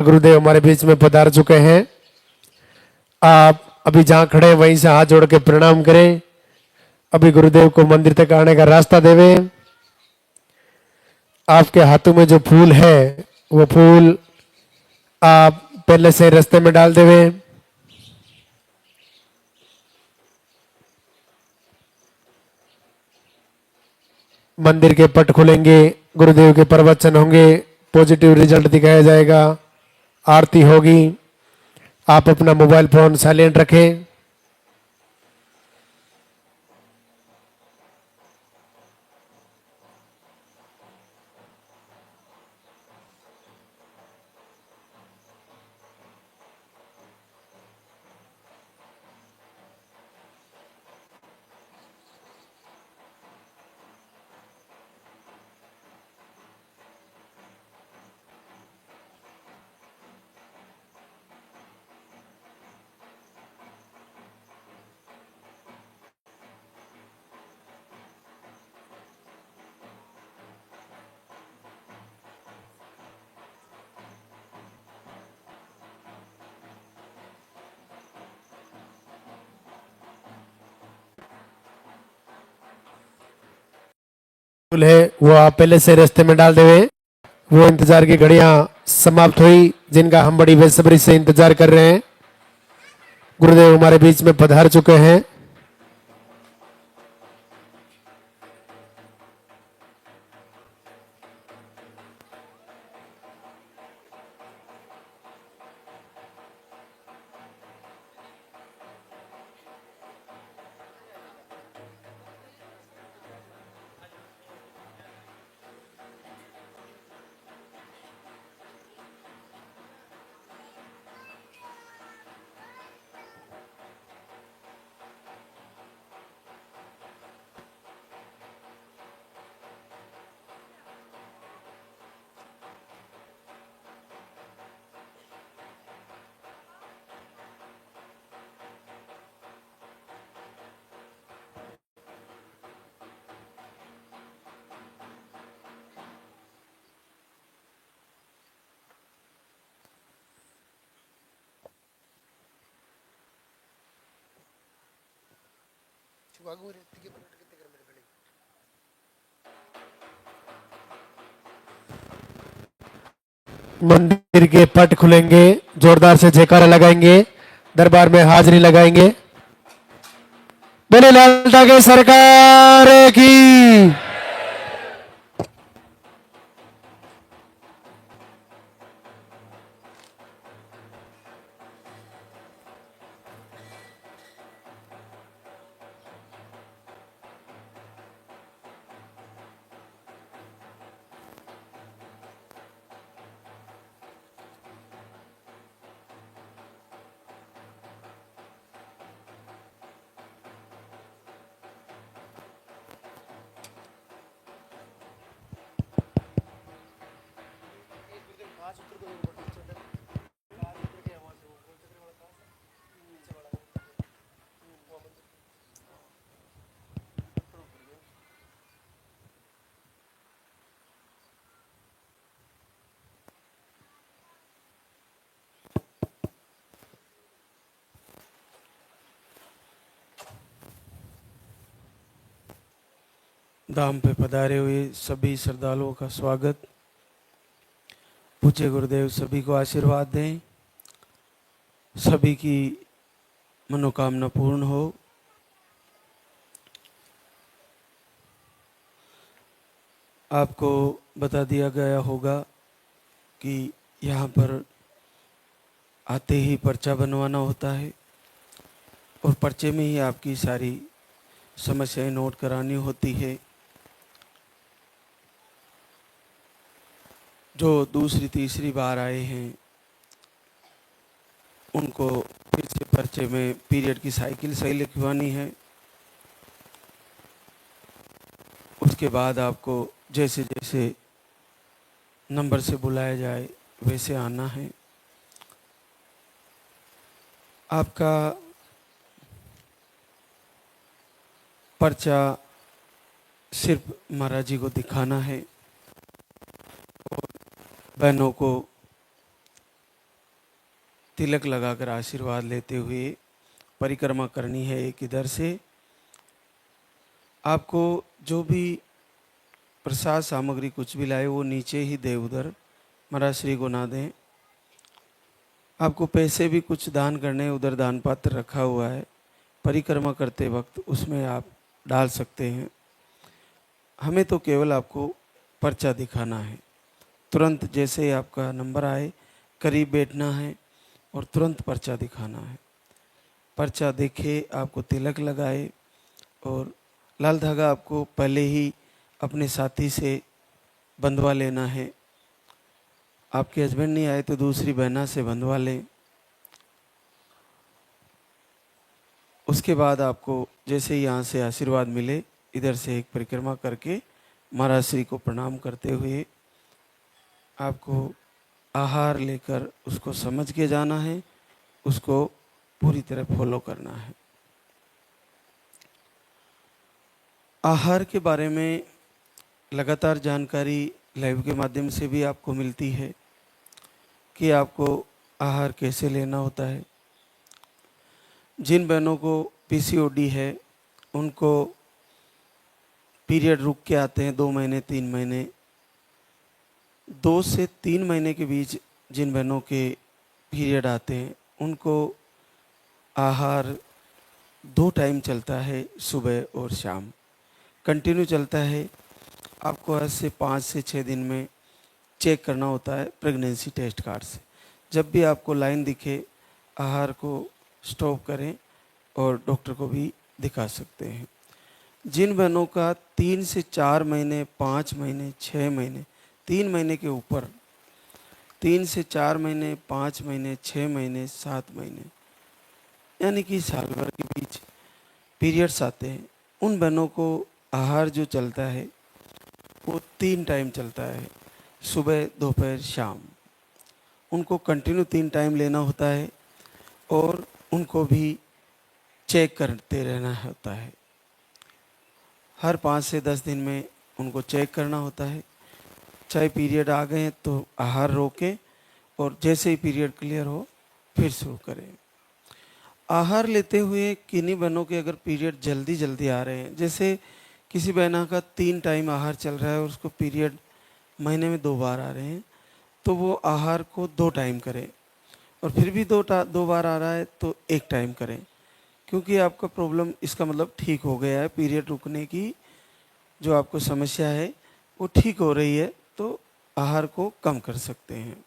गुरुदेव हमारे बीच में पधार चुके हैं। आप अभी जहां खड़े हैं वहीं से हाथ जोड़ के प्रणाम करें। अभी गुरुदेव को मंदिर तक आने का रास्ता देवे। आपके हाथों में जो फूल है वो फूल आप पहले से रास्ते में डाल देवे। मंदिर के पट खुलेंगे, गुरुदेव के प्रवचन होंगे, पॉजिटिव रिजल्ट दिखाया जाएगा, आरती होगी। आप अपना मोबाइल फोन साइलेंट रखें। है वो आप पहले से रास्ते में डाल देवे। वो इंतजार की घड़ियां समाप्त हुई जिनका हम बड़ी बेसब्री से इंतजार कर रहे हैं। गुरुदेव हमारे बीच में पधार चुके हैं। मंदिर के पट खुलेंगे, जोरदार से जयकारा लगाएंगे, दरबार में हाजिरी लगाएंगे। बोले लाल के सरकार की। धाम पे पधारे हुए सभी श्रद्धालुओं का स्वागत। पूज्य गुरुदेव सभी को आशीर्वाद दें, सभी की मनोकामना पूर्ण हो। आपको बता दिया गया होगा कि यहाँ पर आते ही पर्चा बनवाना होता है और पर्चे में ही आपकी सारी समस्याएं नोट करानी होती है। जो दूसरी तीसरी बार आए हैं उनको फिर से पर्चे में पीरियड की साइकिल सही लिखवानी है। उसके बाद आपको जैसे जैसे नंबर से बुलाया जाए वैसे आना है। आपका पर्चा सिर्फ महाराज जी को दिखाना है और बहनों को तिलक लगाकर आशीर्वाद लेते हुए परिक्रमा करनी है एक इधर से। आपको जो भी प्रसाद सामग्री कुछ भी लाए वो नीचे ही दे, उधर महाराज श्री को ना दें। आपको पैसे भी कुछ दान करने, उधर दान पात्र रखा हुआ है, परिक्रमा करते वक्त उसमें आप डाल सकते हैं। हमें तो केवल आपको पर्चा दिखाना है। तुरंत जैसे ही आपका नंबर आए करीब बैठना है और तुरंत पर्चा दिखाना है। पर्चा देखे, आपको तिलक लगाए और लाल धागा आपको पहले ही अपने साथी से बंधवा लेना है। आपके हस्बैंड नहीं आए तो दूसरी बहना से बंधवा लें। उसके बाद आपको जैसे ही यहाँ से आशीर्वाद मिले, इधर से एक परिक्रमा करके महाराज श्री को प्रणाम करते हुए आपको आहार लेकर उसको समझ के जाना है, उसको पूरी तरह फॉलो करना है। आहार के बारे में लगातार जानकारी लाइव के माध्यम से भी आपको मिलती है कि आपको आहार कैसे लेना होता है। जिन बहनों को पीसीओडी है उनको पीरियड रुक के आते हैं 2 महीने 3 महीने, 2 से 3 महीने के बीच जिन बहनों के पीरियड आते हैं उनको आहार 2 टाइम चलता है, सुबह और शाम कंटिन्यू चलता है। आपको आज से 5 से 6 दिन में चेक करना होता है प्रेगनेंसी टेस्ट कार्ड से। जब भी आपको लाइन दिखे आहार को स्टॉप करें और डॉक्टर को भी दिखा सकते हैं। जिन बहनों का 3 से 4 महीने, 5 महीने, 6 महीने, 3 महीने के ऊपर, 3 से 4 महीने, 5 महीने, 6 महीने, 7 महीने यानी कि साल भर के बीच पीरियड्स आते हैं, उन बहनों को आहार जो चलता है वो 3 टाइम चलता है, सुबह, दोपहर, शाम। उनको कंटिन्यू 3 टाइम लेना होता है और उनको भी चेक करते रहना होता है। हर 5 से 10 दिन में उनको चेक करना होता है। चाहे पीरियड आ गए हैं तो आहार रोकें और जैसे ही पीरियड क्लियर हो फिर शुरू करें। आहार लेते हुए किन्हीं बहनों के अगर पीरियड जल्दी जल्दी आ रहे हैं, जैसे किसी बहना का 3 टाइम आहार चल रहा है और उसको पीरियड महीने में 2 बार आ रहे हैं, तो वो आहार को 2 टाइम करें। और फिर भी 2 बार आ रहा है तो 1 टाइम करें, क्योंकि आपका प्रॉब्लम इसका मतलब ठीक हो गया है। पीरियड रुकने की जो आपको समस्या है वो ठीक हो रही है, तो आहार को कम कर सकते हैं।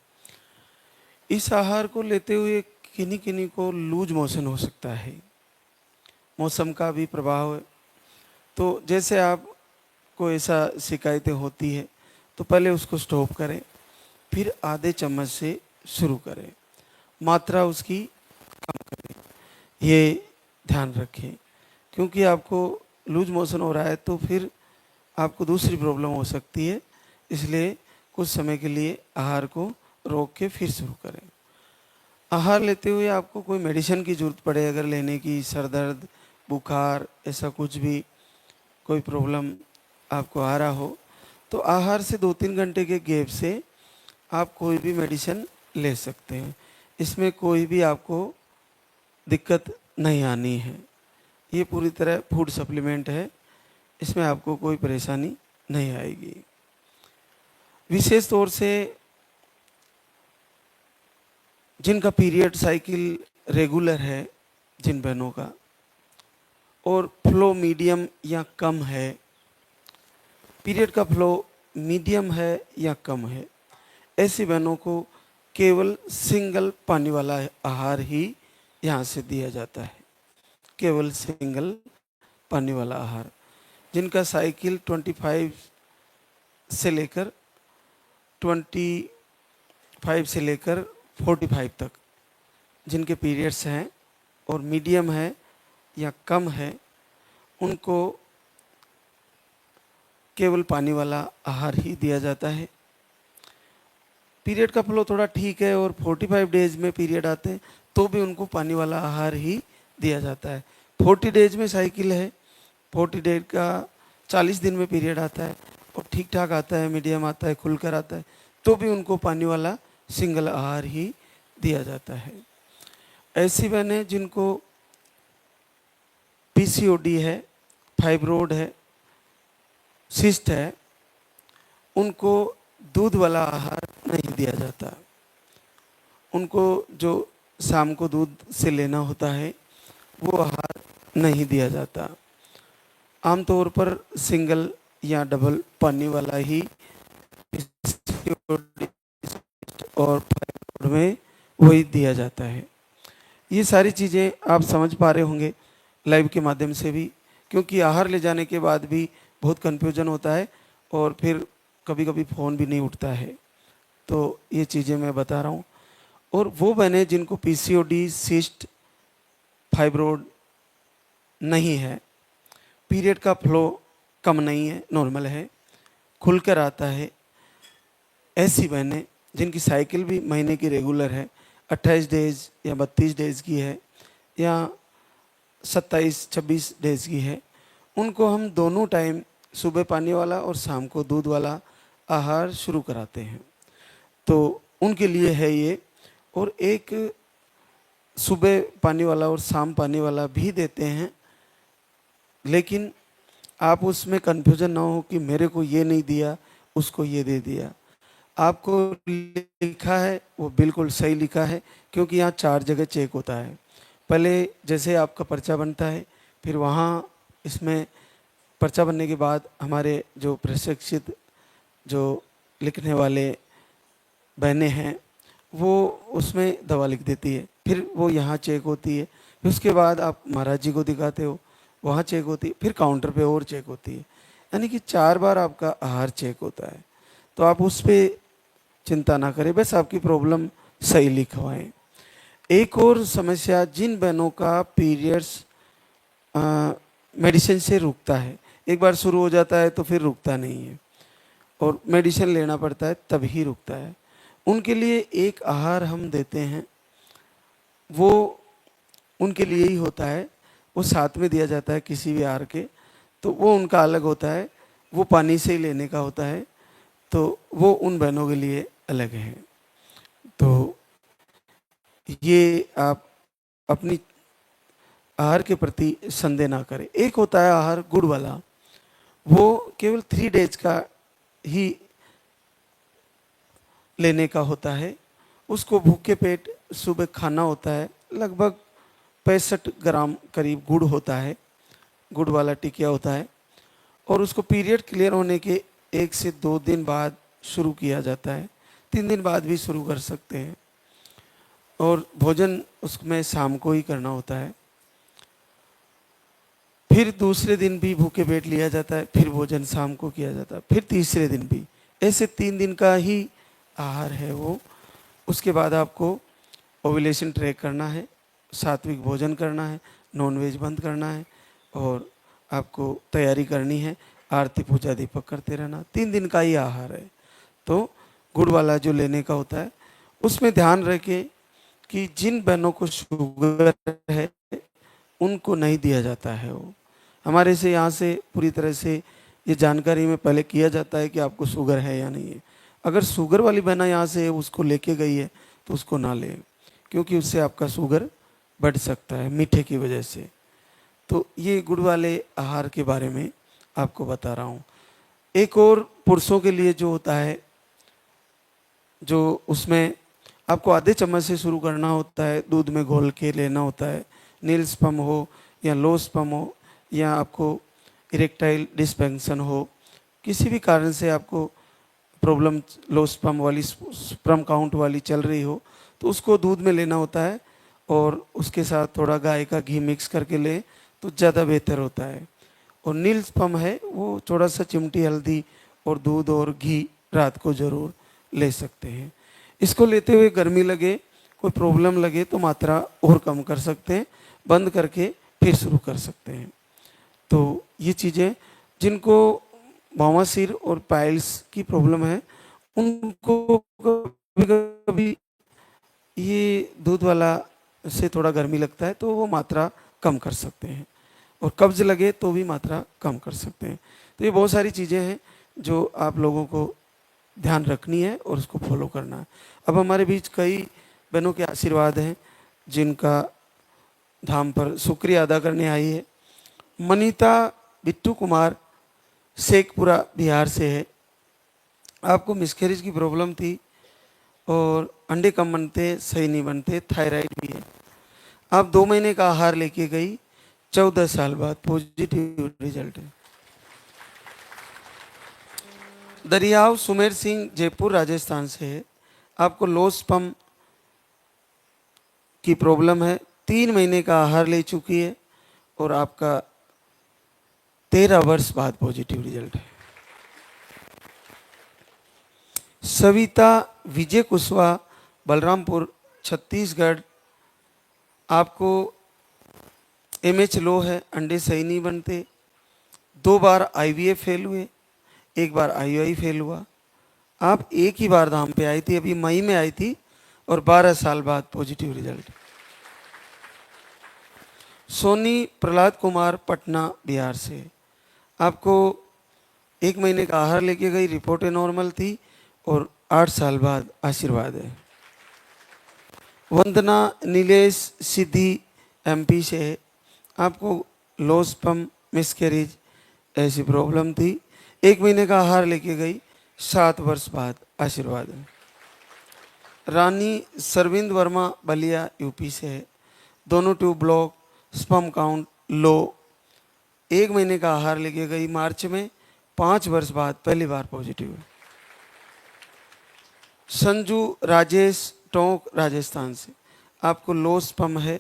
इस आहार को लेते हुए किन्हीं किन्हीं को लूज मोशन हो सकता है, मौसम का भी प्रभाव है। तो जैसे आपको ऐसा शिकायतें होती है तो पहले उसको स्टॉप करें, फिर आधे चम्मच से शुरू करें, मात्रा उसकी कम करें, ये ध्यान रखें। क्योंकि आपको लूज मोशन हो रहा है तो फिर आपको दूसरी प्रॉब्लम हो सकती है, इसलिए कुछ समय के लिए आहार को रोक के फिर शुरू करें। आहार लेते हुए आपको कोई मेडिसिन की ज़रूरत पड़े अगर लेने की, सर दर्द, बुखार, ऐसा कुछ भी कोई प्रॉब्लम आपको आ रहा हो, तो आहार से 2-3 घंटे के गैप से आप कोई भी मेडिसिन ले सकते हैं। इसमें कोई भी आपको दिक्कत नहीं आनी है। ये पूरी तरह फूड सप्लीमेंट है, इसमें आपको कोई परेशानी नहीं आएगी। विशेष तौर से जिनका पीरियड साइकिल रेगुलर है, जिन बहनों का, और फ्लो मीडियम या कम है, पीरियड का फ्लो मीडियम है या कम है, ऐसी बहनों को केवल सिंगल पानी वाला आहार ही यहाँ से दिया जाता है। केवल सिंगल पानी वाला आहार। जिनका साइकिल 25 से लेकर 45 तक जिनके पीरियड्स हैं और मीडियम है या कम है, उनको केवल पानी वाला आहार ही दिया जाता है। पीरियड का फ्लो थोड़ा ठीक है और 45 डेज में पीरियड आते हैं तो भी उनको पानी वाला आहार ही दिया जाता है। 40 डेज में साइकिल है, 40 डेज का 40 दिन में पीरियड आता है और ठीक ठाक आता है, मीडियम आता है, खुलकर आता है, तो भी उनको पानी वाला सिंगल आहार ही दिया जाता है। ऐसी बहनें जिनको पीसीओडी है, फाइब्रोड है, सिस्ट है, उनको दूध वाला आहार नहीं दिया जाता। उनको जो शाम को दूध से लेना होता है वो आहार नहीं दिया जाता। आमतौर पर सिंगल या डबल पानी वाला ही PCOD और फाइब्रोड में वही दिया जाता है। ये सारी चीज़ें आप समझ पा रहे होंगे लाइव के माध्यम से भी, क्योंकि आहार ले जाने के बाद भी बहुत कन्फ्यूजन होता है और फिर कभी कभी फ़ोन भी नहीं उठता है। तो ये चीज़ें मैं बता रहा हूँ। और वो बहनें जिनको पीसीओडी, सिस्ट, फाइब्रोड नहीं है, पीरियड का फ्लो कम नहीं है, नॉर्मल है, खुलकर आता है, ऐसी बहनें जिनकी साइकिल भी महीने की रेगुलर है, 28 डेज या 32 डेज की है या 27-26 डेज की है, उनको हम दोनों टाइम सुबह पानी वाला और शाम को दूध वाला आहार शुरू कराते हैं। तो उनके लिए है ये। और एक सुबह पानी वाला और शाम पानी वाला भी देते हैं, लेकिन आप उसमें कन्फ्यूजन ना हो कि मेरे को ये नहीं दिया, उसको ये दे दिया। आपको लिखा है वो बिल्कुल सही लिखा है, क्योंकि यहाँ 4 जगह चेक होता है। पहले जैसे आपका पर्चा बनता है, फिर वहाँ इसमें पर्चा बनने के बाद हमारे जो प्रशिक्षित जो लिखने वाले बहनें हैं वो उसमें दवा लिख देती है, फिर वो यहाँ चेक होती है, फिर उसके बाद आप महाराज जी को दिखाते हो, वहाँ चेक होती है, फिर काउंटर पे और चेक होती है। यानी कि 4 बार आपका आहार चेक होता है। तो आप उस पर चिंता ना करें, बस आपकी प्रॉब्लम सही लिखवाएं। एक और समस्या, जिन बहनों का पीरियड्स मेडिसिन से रुकता है, एक बार शुरू हो जाता है तो फिर रुकता नहीं है और मेडिसिन लेना पड़ता है तब ही रुकता है, उनके लिए एक आहार हम देते हैं, वो उनके लिए ही होता है, वो साथ में दिया जाता है किसी भी आहार के, तो वो उनका अलग होता है, वो पानी से ही लेने का होता है, तो वो उन बहनों के लिए अलग है। तो ये आप अपनी आहार के प्रति संदेह ना करें। एक होता है आहार गुड़ वाला, वो केवल 3 डेज का ही लेने का होता है। उसको भूखे पेट सुबह खाना होता है। लगभग 65 ग्राम करीब गुड़ होता है, गुड़ वाला टिकिया होता है, और उसको पीरियड क्लियर होने के 1 से 2 दिन बाद शुरू किया जाता है, 3 दिन बाद भी शुरू कर सकते हैं। और भोजन उसमें शाम को ही करना होता है। फिर दूसरे दिन भी भूखे पेट लिया जाता है, फिर भोजन शाम को किया जाता है, फिर तीसरे दिन भी। ऐसे 3 दिन का ही आहार है वो। उसके बाद आपको ओव्यूलेशन ट्रैक करना है, सात्विक भोजन करना है, नॉनवेज बंद करना है, और आपको तैयारी करनी है, आरती पूजा दीपक करते रहना। 3 दिन का ही आहार है। तो गुड़ वाला जो लेने का होता है, उसमें ध्यान रखें कि जिन बहनों को शुगर है उनको नहीं दिया जाता है। वो हमारे से यहाँ से पूरी तरह से ये जानकारी में पहले किया जाता है कि आपको शुगर है या नहीं है। अगर शुगर वाली बहना यहाँ से उसको लेके गई है तो उसको ना ले, क्योंकि उससे आपका शुगर बढ़ सकता है मीठे की वजह से। तो ये गुड़ वाले आहार के बारे में आपको बता रहा हूँ। एक और पुरुषों के लिए जो होता है, जो उसमें आपको आधे चम्मच से शुरू करना होता है, दूध में घोल के लेना होता है। नील स्पम हो या लो स्पम हो या आपको इरेक्टाइल डिस्फंक्शन हो, किसी भी कारण से आपको प्रॉब्लम लो स्पम वाली, स्पर्म काउंट वाली चल रही हो, तो उसको दूध में लेना होता है और उसके साथ थोड़ा गाय का घी मिक्स करके लें तो ज़्यादा बेहतर होता है। और नील स्पम है वो थोड़ा सा चिमटी हल्दी और दूध और घी रात को ज़रूर ले सकते हैं। इसको लेते हुए गर्मी लगे, कोई प्रॉब्लम लगे तो मात्रा और कम कर सकते हैं, बंद करके फिर शुरू कर सकते हैं। तो ये चीज़ें, जिनको बवासीर और पाइल्स की प्रॉब्लम है उनको कभी कभी ये दूध वाला से थोड़ा गर्मी लगता है तो वो मात्रा कम कर सकते हैं, और कब्ज लगे तो भी मात्रा कम कर सकते हैं। तो ये बहुत सारी चीज़ें हैं जो आप लोगों को ध्यान रखनी है और उसको फॉलो करना है। अब हमारे बीच कई बहनों के आशीर्वाद हैं, जिनका धाम पर शुक्रिया अदा करने आई है। मनीता बिट्टू कुमार शेखपुरा बिहार से है। आपको मिसकैरेज की प्रॉब्लम थी और अंडे कम बनते, सही नहीं बनते, थायराइड भी है। आप 2 महीने का आहार लेके गई, 14 साल बाद पॉजिटिव रिजल्ट है। दरियाव सुमेर सिंह जयपुर राजस्थान से है। आपको लो स्पर्म की प्रॉब्लम है, 3 महीने का आहार ले चुकी है और आपका 13 वर्ष बाद पॉजिटिव रिजल्ट है। सविता विजय कुशवाहा बलरामपुर छत्तीसगढ़। आपको एमएच लो है, अंडे सही नहीं बनते, 2 बार आईवीएफ फेल हुए, 1 बार आईयूआई फेल हुआ। आप एक ही बार धाम पे आई थी, अभी मई में आई थी और 12 साल बाद पॉजिटिव रिजल्ट। सोनी प्रहलाद कुमार पटना बिहार से। आपको 1 महीने का आहार लेके गई, रिपोर्टें नॉर्मल थी और 8 साल बाद आशीर्वाद है। वंदना नीलेश सिद्धि एमपी से है। आपको लो स्पर्म मिसकैरेज ऐसी प्रॉब्लम थी, 1 महीने का आहार लेके गई, 7 वर्ष बाद आशीर्वाद है। रानी सरविंद वर्मा बलिया यूपी से है। दोनों tube block, sperm count low, 1 महीने का आहार लेके गई मार्च में, 5 वर्ष बाद पहली बार पॉजिटिव है। संजू राजेश टोंक राजस्थान से। आपको लो स्पर्म है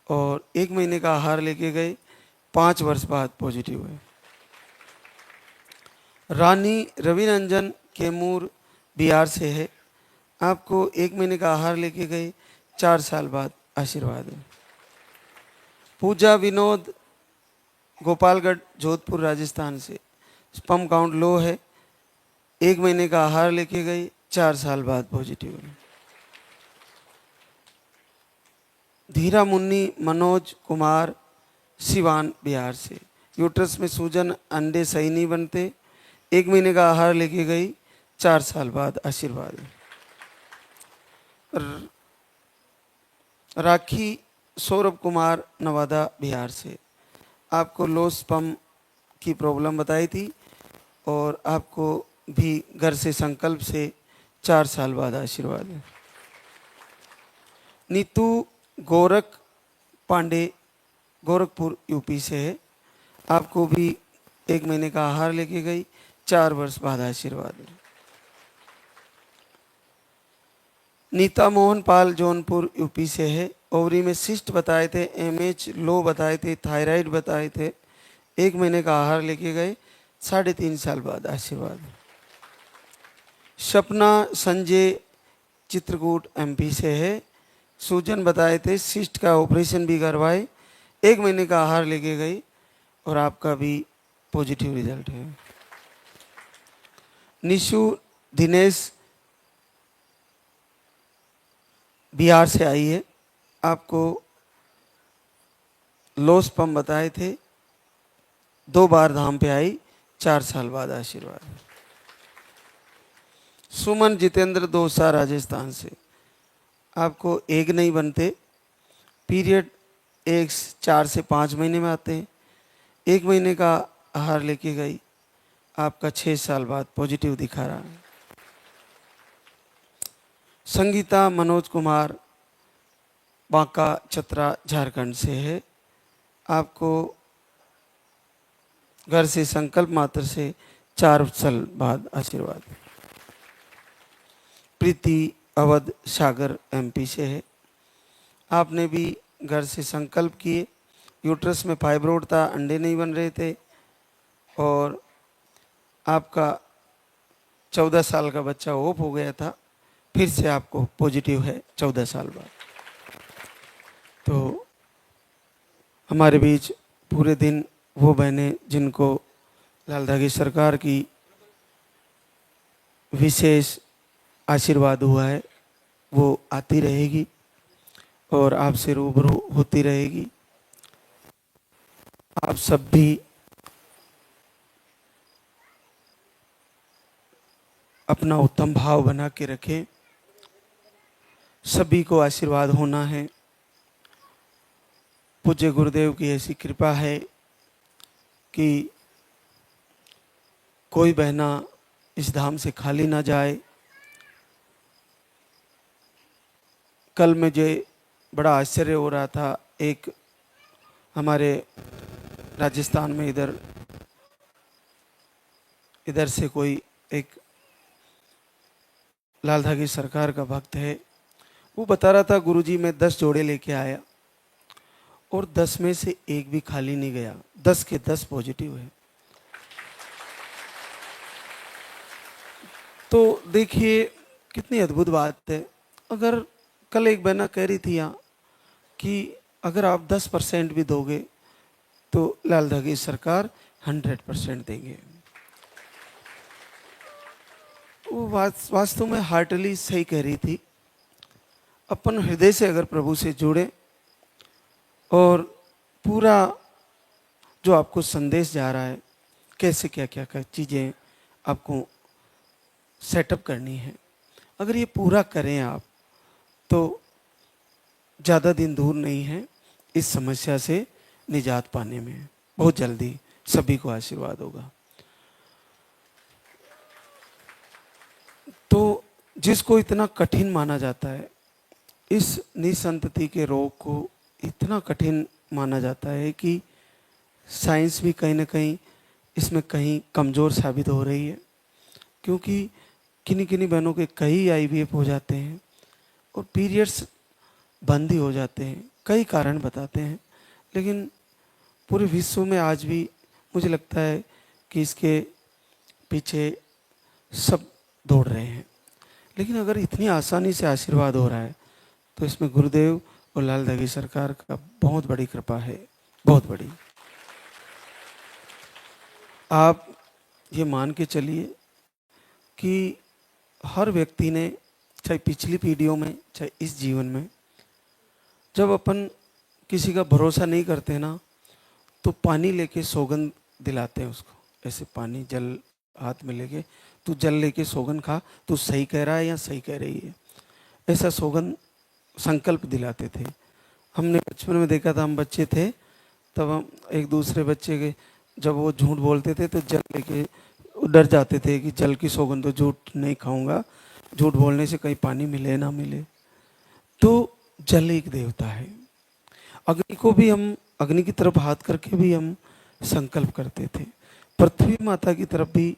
और 1 महीने का आहार लेके गए, 5 वर्ष बाद पॉजिटिव है। रानी रविरंजन कैमूर बिहार से है। आपको 1 महीने का आहार लेके गए, 4 साल बाद आशीर्वाद है। पूजा विनोद गोपालगढ़ जोधपुर राजस्थान से। स्पर्म काउंट लो है, 1 महीने का आहार लेके गई, 4 साल बाद पॉजिटिव है। धीरा मुन्नी मनोज कुमार सिवान बिहार से। यूट्रस में सूजन, अंडे सही नहीं बनते, 1 महीने का आहार लेके गई, 4 साल बाद आशीर्वाद है। राखी सौरभ कुमार नवादा बिहार से। आपको लो स्पर्म की प्रॉब्लम बताई थी और आपको भी घर से संकल्प से 4 साल बाद आशीर्वाद है। नीतू गोरख पांडे गोरखपुर यूपी से है। आपको भी 1 महीने का आहार लेके गई, 4 वर्ष बाद आशीर्वाद है। नीता मोहन पाल जौनपुर यूपी से है। ओवरी में सिस्ट बताए थे, एमएच लो बताए थे, थायराइड बताए थे, 1 महीने का आहार लेके गए, 3.5 साल बाद आशीर्वाद। सपना संजय चित्रकूट एमपी से है। सूजन बताए थे, सिस्ट का ऑपरेशन भी करवाए, 1 महीने का आहार लेके गई और आपका भी पॉजिटिव रिजल्ट है। निशु दिनेश बिहार से आई है। आपको लो स्पर्म बताए थे, 2 बार धाम पे आई, 4 साल बाद आशीर्वाद। सुमन जितेंद्र दोसा राजस्थान से। आपको एग नहीं बनते, पीरियड एग्स 4 से 5 महीने में आते हैं, 1 महीने का आहार लेके गई, आपका 6 साल बाद पॉजिटिव दिखा रहा है। संगीता मनोज कुमार बांका चतरा झारखंड से है। आपको घर से संकल्प मात्र से 4 साल बाद आशीर्वाद। प्रीति अवध सागर एमपी से है। आपने भी घर से संकल्प किए, यूट्रस में फाइब्रोड था, अंडे नहीं बन रहे थे और आपका 14 साल का बच्चा ओप हो गया था, फिर से आपको पॉजिटिव है 14 साल बाद। तो हमारे बीच पूरे दिन वो बहनें जिनको लाल धागी सरकार की विशेष आशीर्वाद हुआ है, वो आती रहेगी और आपसे रूबरू होती रहेगी। आप सब भी अपना उत्तम भाव बना के रखें। सभी को आशीर्वाद होना है। पूज्य गुरुदेव की ऐसी कृपा है कि कोई बहना इस धाम से खाली ना जाए। कल मुझे बड़ा आश्चर्य हो रहा था, एक हमारे राजस्थान में इधर से कोई एक लाल धागी सरकार का भक्त है, वो बता रहा था गुरुजी मैं 10 जोड़े लेके आया और 10 में से एक भी खाली नहीं गया, 10 के 10 पॉजिटिव है। तो देखिए कितनी अद्भुत बात है। अगर कल एक बहना कह रही थी यहाँ कि अगर आप 10% भी दोगे तो लाल धागी सरकार 100% देंगे। वो वास्तव में हार्टली सही कह रही थी। अपन हृदय से अगर प्रभु से जुड़े और पूरा जो आपको संदेश जा रहा है, कैसे क्या क्या क्या चीज़ें आपको सेटअप करनी है, अगर ये पूरा करें आप, तो ज़्यादा दिन दूर नहीं है इस समस्या से निजात पाने में। बहुत जल्दी सभी को आशीर्वाद होगा। तो जिसको इतना कठिन माना जाता है, इस निसंतति के रोग को इतना कठिन माना जाता है कि साइंस भी कहीं ना कहीं इसमें कहीं कमज़ोर साबित हो रही है, क्योंकि किन्हीं किन्हीं बहनों के कई आईवीएफ हो जाते हैं और पीरियड्स बंद ही हो जाते हैं, कई कारण बताते हैं। लेकिन पूरे विश्व में आज भी मुझे लगता है कि इसके पीछे सब दौड़ रहे हैं। लेकिन अगर इतनी आसानी से आशीर्वाद हो रहा है तो इसमें गुरुदेव और लाल धागी सरकार का बहुत बड़ी कृपा है, बहुत बड़ी। आप ये मान के चलिए कि हर व्यक्ति ने, चाहे पिछली पीढ़ियों में चाहे इस जीवन में, जब अपन किसी का भरोसा नहीं करते ना, तो पानी लेके सौगंध दिलाते हैं उसको। ऐसे पानी जल हाथ में लेके, तू जल लेके सौगंध खा, तू सही कह रहा है या सही कह रही है, ऐसा सौगंध संकल्प दिलाते थे। हमने बचपन में देखा था, हम बच्चे थे तब हम एक दूसरे बच्चे के जब वो झूठ बोलते थे तो जल लेके डर जाते थे कि जल की सौगंध तो झूठ नहीं खाऊंगा, झूठ बोलने से कहीं पानी मिले ना मिले। तो जल एक देवता है। अग्नि को भी हम, अग्नि की तरफ हाथ करके भी हम संकल्प करते थे। पृथ्वी माता की तरफ भी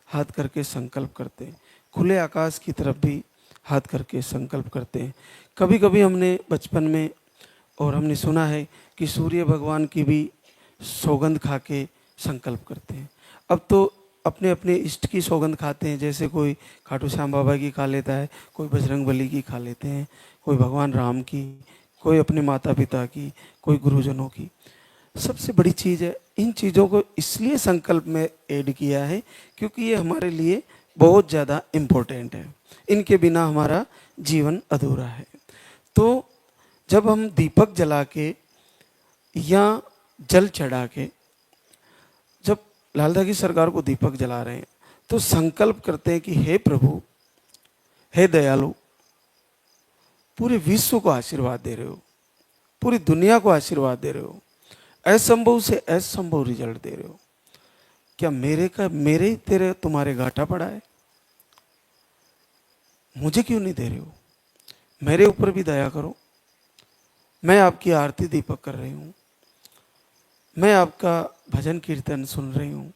हाथ करके संकल्प करते हैं। खुले आकाश की तरफ भी हाथ करके संकल्प करते हैं। कभी कभी हमने बचपन में और हमने सुना है कि सूर्य भगवान की भी सौगंध खा के संकल्प करते हैं। अब तो अपने अपने इष्ट की सौगंध खाते हैं, जैसे कोई खाटू श्याम बाबा की खा लेता है, कोई बजरंग बली की खा लेते हैं, कोई भगवान राम की, कोई अपने माता पिता की, कोई गुरुजनों की। सबसे बड़ी चीज़ है, इन चीज़ों को इसलिए संकल्प में ऐड किया है क्योंकि ये हमारे लिए बहुत ज़्यादा इम्पोर्टेंट है। इनके बिना हमारा जीवन अधूरा है। तो जब हम दीपक जला के या जल चढ़ा के, जब लाल धागी सरकार को दीपक जला रहे हैं, तो संकल्प करते हैं कि हे प्रभु, हे दयालु, पूरे विश्व को आशीर्वाद दे रहे हो, पूरी दुनिया को आशीर्वाद दे रहे हो, असंभव से असंभव रिजल्ट दे रहे हो। क्या मेरे ही तेरे तुम्हारे घाटा पड़ा है? मुझे क्यों नहीं दे रहे हो? मेरे ऊपर भी दया करो। मैं आपकी आरती दीपक कर रही हूँ, मैं आपका भजन कीर्तन सुन रही हूँ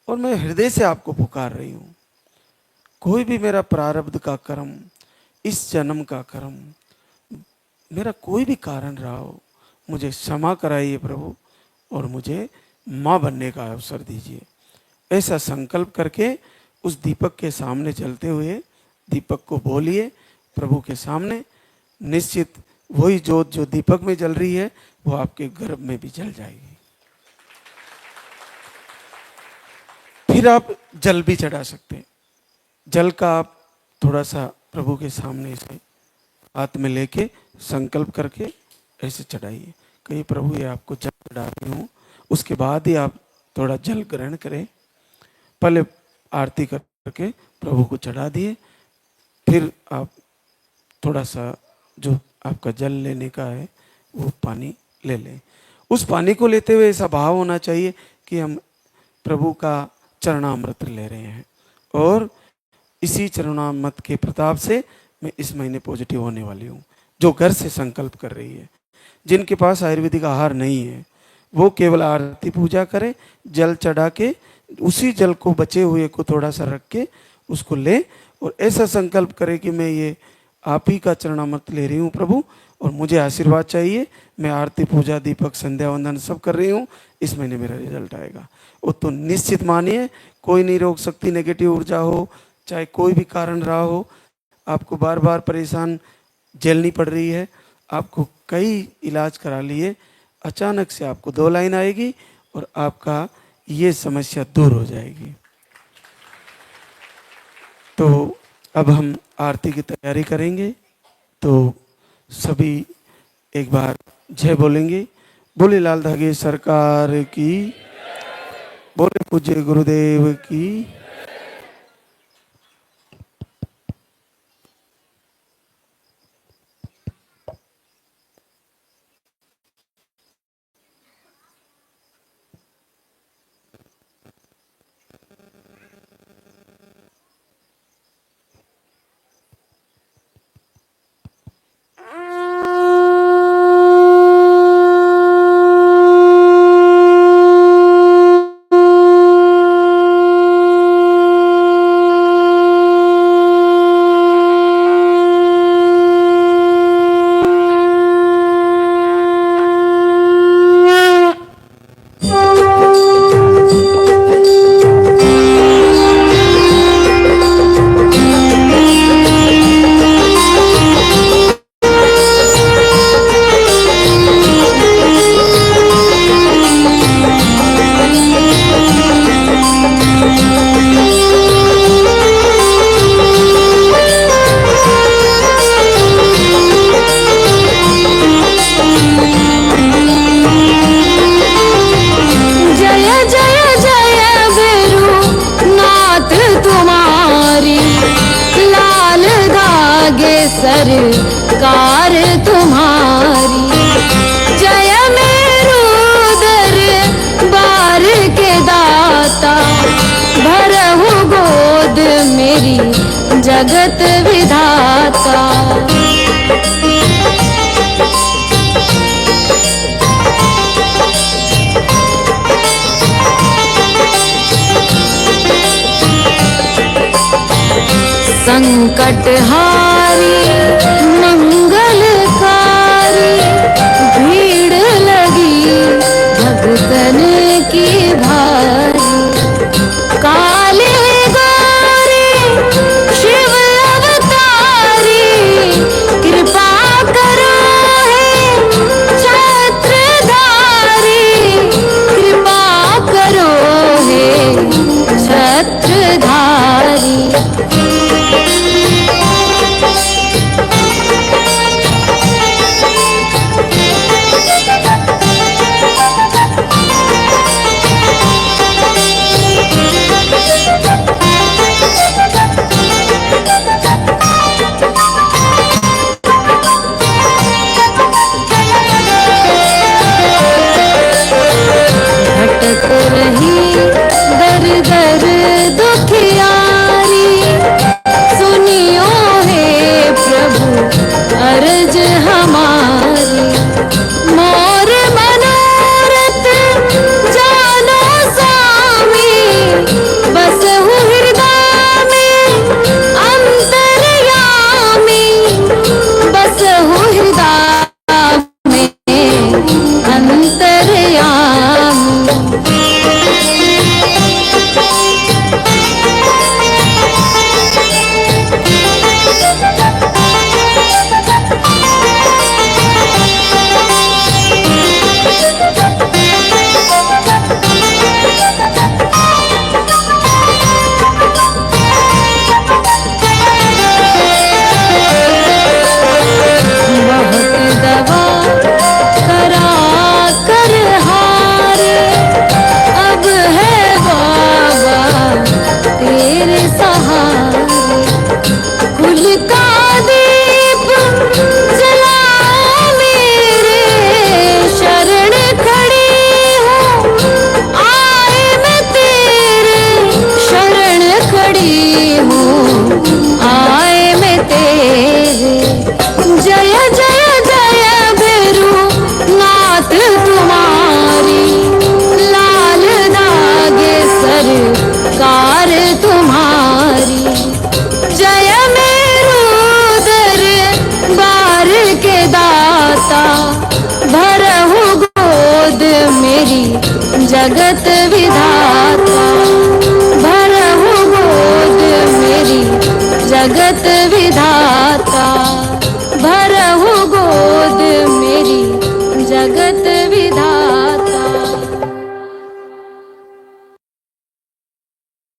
और मैं हृदय से आपको पुकार रही हूँ। कोई भी मेरा प्रारब्ध का कर्म, इस जन्म का कर्म, मेरा कोई भी कारण रहा हो, मुझे क्षमा कराइए प्रभु और मुझे माँ बनने का अवसर दीजिए। ऐसा संकल्प करके उस दीपक के सामने चलते हुए दीपक को बोलिए प्रभु के सामने। निश्चित वही ज्योत जो दीपक में जल रही है वो आपके गर्भ में भी जल जाएगी। फिर आप जल भी चढ़ा सकते हैं। जल का आप थोड़ा सा प्रभु के सामने से हाथ में लेके संकल्प करके ऐसे चढ़ाइए। कहिए प्रभु ये आपको जल चढ़ा रही हूँ, उसके बाद ही आप थोड़ा जल ग्रहण करें। पहले आरती करके प्रभु को चढ़ा दिए, फिर आप थोड़ा सा जो आपका जल लेने का है वो पानी ले लें। उस पानी को लेते हुए ऐसा भाव होना चाहिए कि हम प्रभु का चरणामृत ले रहे हैं, और इसी चरणामृत के प्रताप से मैं इस महीने पॉजिटिव होने वाली हूँ। जो घर से संकल्प कर रही है, जिनके पास आयुर्वेदिक आहार नहीं है, वो केवल आरती पूजा करें, जल चढ़ा के उसी जल को बचे हुए को थोड़ा सा रख के उसको ले, और ऐसा संकल्प करे कि मैं ये आप ही का चरणामृत ले रही हूँ प्रभु, और मुझे आशीर्वाद चाहिए। मैं आरती पूजा दीपक संध्या वंदन सब कर रही हूँ, इस महीने मेरा रिजल्ट आएगा। वो तो निश्चित मानिए, कोई नहीं रोक सकती। नेगेटिव ऊर्जा हो, चाहे कोई भी कारण रहा हो, आपको बार बार परेशान झेलनी पड़ रही है, आपको कई इलाज करा लिए, अचानक से आपको 2 लाइन आएगी और आपका ये समस्या दूर हो जाएगी। तो अब हम आरती की तैयारी करेंगे, तो सभी एक बार जय बोलेंगे। बोले लाल धागे सरकार की, बोले पूज्य गुरुदेव की। सरकार तुम्हारी, जय मेरू दरबार के दाता, भरहु गोद मेरी जगत विधाता। संकटहारी मंगलकारी, भीड़ लगी भगतन की भारी। काले गौरी शिव अवतारी, कृपा करो हे छत्रधारी, कृपा करो हे छत्रधारी। जगत विधाता, भरहु गोद मेरी जगत विधाता।